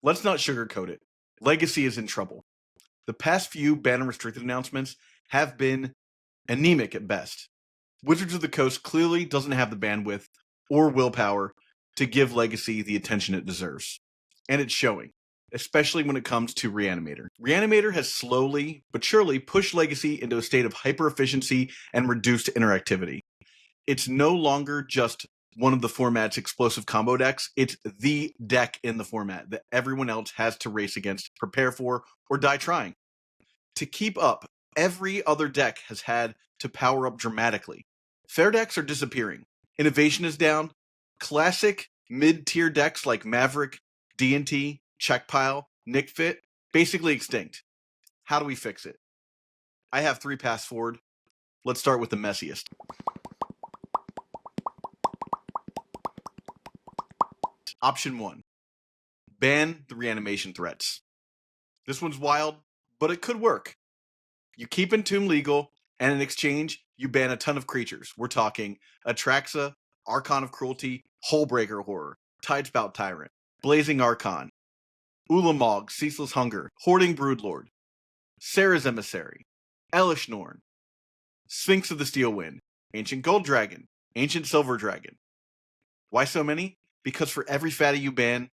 Let's not sugarcoat it. Legacy is in trouble. The past few ban and restricted announcements have been anemic at best. Wizards of the Coast clearly doesn't have the bandwidth or willpower to give Legacy the attention it deserves. And it's showing, especially when it comes to Reanimator. Reanimator has slowly but surely pushed Legacy into a state of hyper-efficiency and reduced interactivity. It's no longer just one of the format's explosive combo decks. It's the deck in the format that everyone else has to race against, prepare for, or die trying. To keep up, every other deck has had to power up dramatically. Fair decks are disappearing. Innovation is down. Classic mid-tier decks like Maverick, D&T, Checkpile, Nickfit, basically extinct. How do we fix it? I have 3 paths forward. Let's start with the messiest. Option 1. Ban the reanimation threats. This one's wild, but it could work. You keep Entomb legal, and in exchange, you ban a ton of creatures. We're talking Atraxa, Archon of Cruelty, Hullbreaker Horror, Tidespout Tyrant, Blazing Archon, Ulamog, Ceaseless Hunger, Hoarding Broodlord, Sarah's Emissary, Elish Norn, Sphinx of the Steel Wind, Ancient Gold Dragon, Ancient Silver Dragon. Why so many? Because for every fatty you ban,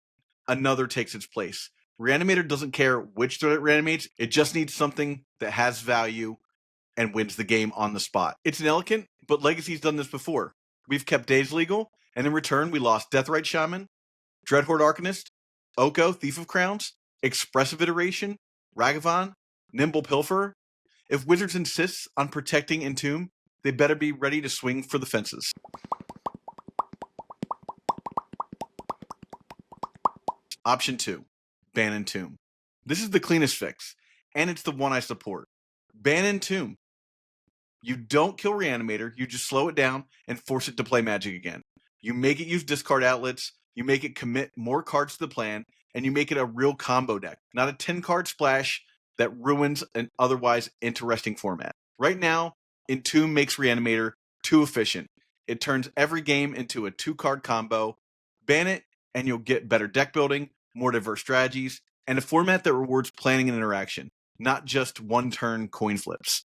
another takes its place. Reanimator doesn't care which threat it reanimates, it just needs something that has value and wins the game on the spot. It's inelegant, but Legacy's done this before. We've kept Days legal, and in return we lost Deathrite Shaman, Dreadhorde Arcanist, Oko, Thief of Crowns, Expressive Iteration, Ragavan, Nimble Pilferer. If Wizards insists on protecting Entomb, they better be ready to swing for the fences. Option 2. Ban Entomb. This is the cleanest fix, and it's the one I support. Ban Entomb. You don't kill Reanimator, you just slow it down and force it to play Magic again. You make it use discard outlets, you make it commit more cards to the plan, and you make it a real combo deck, not a 10-card splash that ruins an otherwise interesting format. Right now, Entomb makes Reanimator too efficient. It turns every game into a 2-card combo. Ban it, and you'll get better deck building, more diverse strategies, and a format that rewards planning and interaction, not just one-turn coin flips.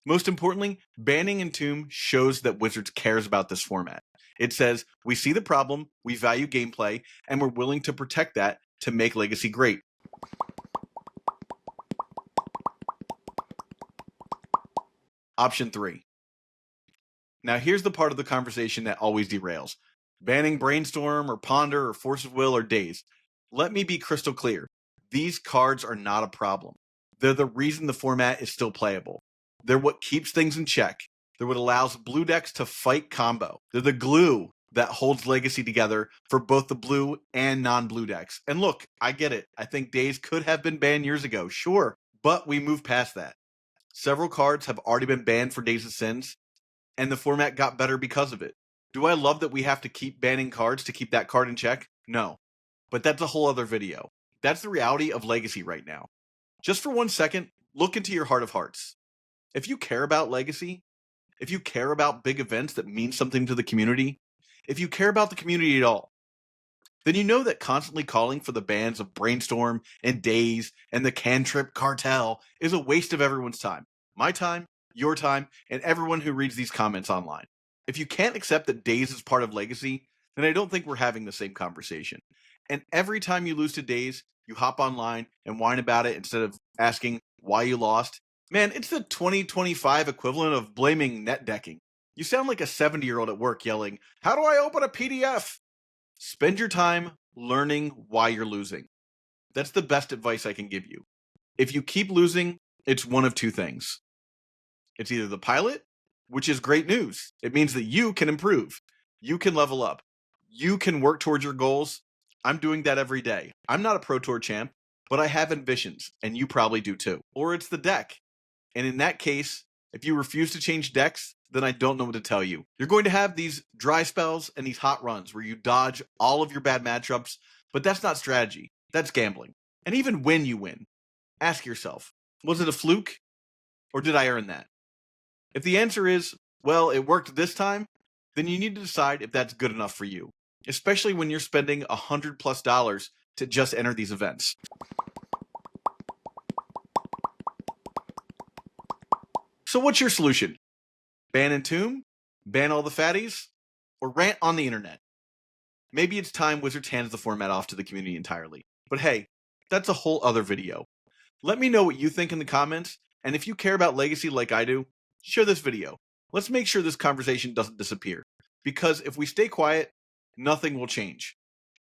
Most importantly, banning Entomb shows that Wizards cares about this format. It says, we see the problem, we value gameplay, and we're willing to protect that to make Legacy great. Option 3. Now here's the part of the conversation that always derails. Banning Brainstorm or Ponder or Force of Will or Daze. Let me be crystal clear. These cards are not a problem. They're the reason the format is still playable. They're what keeps things in check. They're what allows blue decks to fight combo. They're the glue that holds Legacy together for both the blue and non-blue decks. And look, I get it. I think Daze could have been banned years ago, sure. But we moved past that. Several cards have already been banned for Days of Sins, and the format got better because of it. Do I love that we have to keep banning cards to keep that card in check? No. But that's a whole other video. That's the reality of Legacy right now. Just for 1 second, look into your heart of hearts. If you care about Legacy, if you care about big events that mean something to the community, if you care about the community at all, then you know that constantly calling for the bans of Brainstorm and Daze and the Cantrip Cartel is a waste of everyone's time. My time, your time, and everyone who reads these comments online. If you can't accept that Daze is part of Legacy, then I don't think we're having the same conversation. And every time you lose to Daze, you hop online and whine about it instead of asking why you lost. Man, it's the 2025 equivalent of blaming net decking. You sound like a 70-year-old at work yelling, "How do I open a PDF?" Spend your time learning why you're losing. That's the best advice I can give you. If you keep losing, it's one of 2 things. It's either the pilot, which is great news. It means that you can improve. You can level up. You can work towards your goals. I'm doing that every day. I'm not a Pro Tour champ, but I have ambitions, and you probably do too. Or it's the deck. And in that case, if you refuse to change decks, then I don't know what to tell you. You're going to have these dry spells and these hot runs where you dodge all of your bad matchups, but that's not strategy. That's gambling. And even when you win, ask yourself, was it a fluke? Or did I earn that? If the answer is, well, it worked this time, then you need to decide if that's good enough for you, especially when you're spending $100+ to just enter these events. So what's your solution? Ban Entomb? Ban all the fatties? Or rant on the internet? Maybe it's time Wizards hands the format off to the community entirely. But hey, that's a whole other video. Let me know what you think in the comments, and if you care about Legacy like I do, share this video. Let's make sure this conversation doesn't disappear, because if we stay quiet, nothing will change.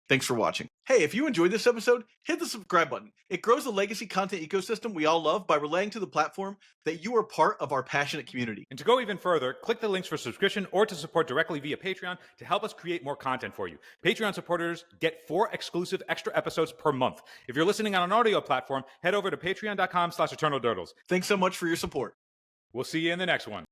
Thanks for watching. Hey, if you enjoyed this episode, hit the subscribe button. It grows the Legacy content ecosystem we all love by relaying to the platform that you are part of our passionate community. And to go even further, click the links for subscription or to support directly via Patreon to help us create more content for you. Patreon supporters get 4 exclusive extra episodes per month. If you're listening on an audio platform, head over to patreon.com/eternaldurdles. Thanks so much for your support. We'll see you in the next one.